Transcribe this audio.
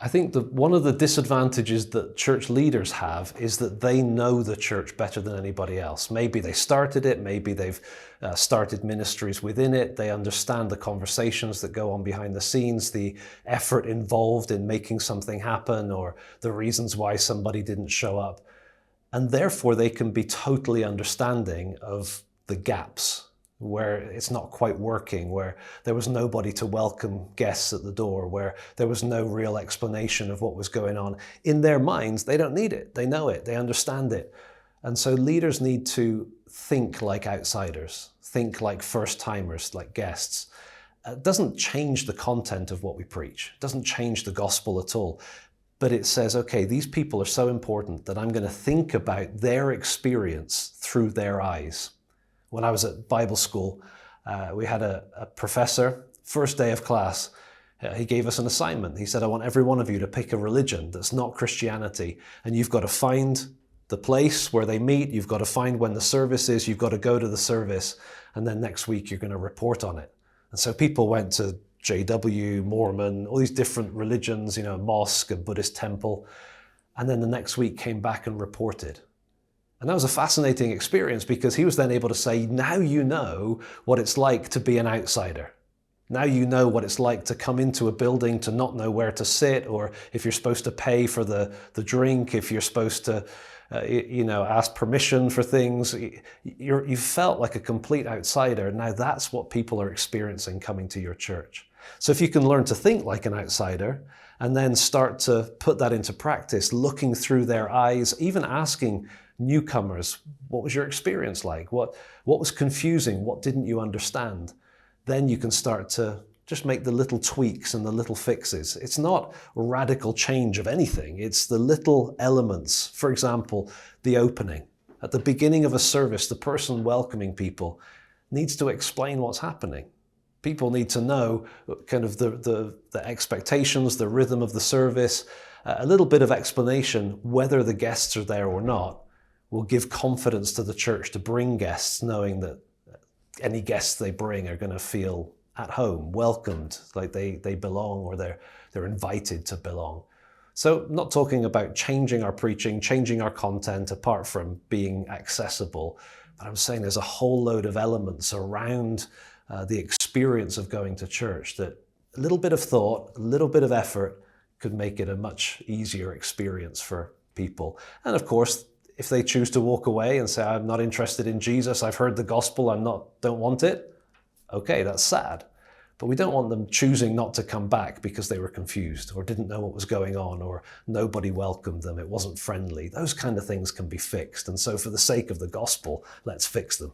I think that one of the disadvantages that church leaders have is that they know the church better than anybody else. Maybe they started it, maybe they've started ministries within it, they understand the conversations that go on behind the scenes, the effort involved in making something happen, or the reasons why somebody didn't show up. And therefore they can be totally understanding of the gaps where it's not quite working, where there was nobody to welcome guests at the door, where there was no real explanation of what was going on. In their minds, they don't need it. They know it. They understand it. And so leaders need to think like outsiders, think like first-timers, like guests. It doesn't change the content of what we preach. It doesn't change the gospel at all. But it says, okay, these people are so important that I'm going to think about their experience through their eyes. When I was at Bible school, we had a professor, first day of class, he gave us an assignment. He said, I want every one of you to pick a religion that's not Christianity, and you've got to find the place where they meet, you've got to find when the service is, you've got to go to the service, and then next week you're going to report on it. And so people went to JW, Mormon, all these different religions, a mosque, a Buddhist temple, and then the next week came back and reported. And that was a fascinating experience because he was then able to say, now you know what it's like to be an outsider. Now you know what it's like to come into a building to not know where to sit, or if you're supposed to pay for the drink, if you're supposed to ask permission for things. You felt like a complete outsider. Now that's what people are experiencing coming to your church. So if you can learn to think like an outsider and then start to put that into practice, looking through their eyes, even asking newcomers, what was your experience like? What was confusing? What didn't you understand? Then you can start to just make the little tweaks and the little fixes. It's not radical change of anything. It's the little elements. For example, the opening. At the beginning of a service, the person welcoming people needs to explain what's happening. People need to know kind of the expectations, the rhythm of the service. A little bit of explanation, whether the guests are there or not, will give confidence to the church to bring guests, knowing that any guests they bring are going to feel at home, welcomed, like they belong, or they're invited to belong. So I'm not talking about changing our preaching, changing our content apart from being accessible, but I'm saying there's a whole load of elements around the experience of going to church that a little bit of thought, a little bit of effort could make it a much easier experience for people. And of course, if they choose to walk away and say, I'm not interested in Jesus, I've heard the gospel, don't want it, okay, that's sad. But we don't want them choosing not to come back because they were confused or didn't know what was going on, or nobody welcomed them, it wasn't friendly. Those kind of things can be fixed. And so for the sake of the gospel, let's fix them.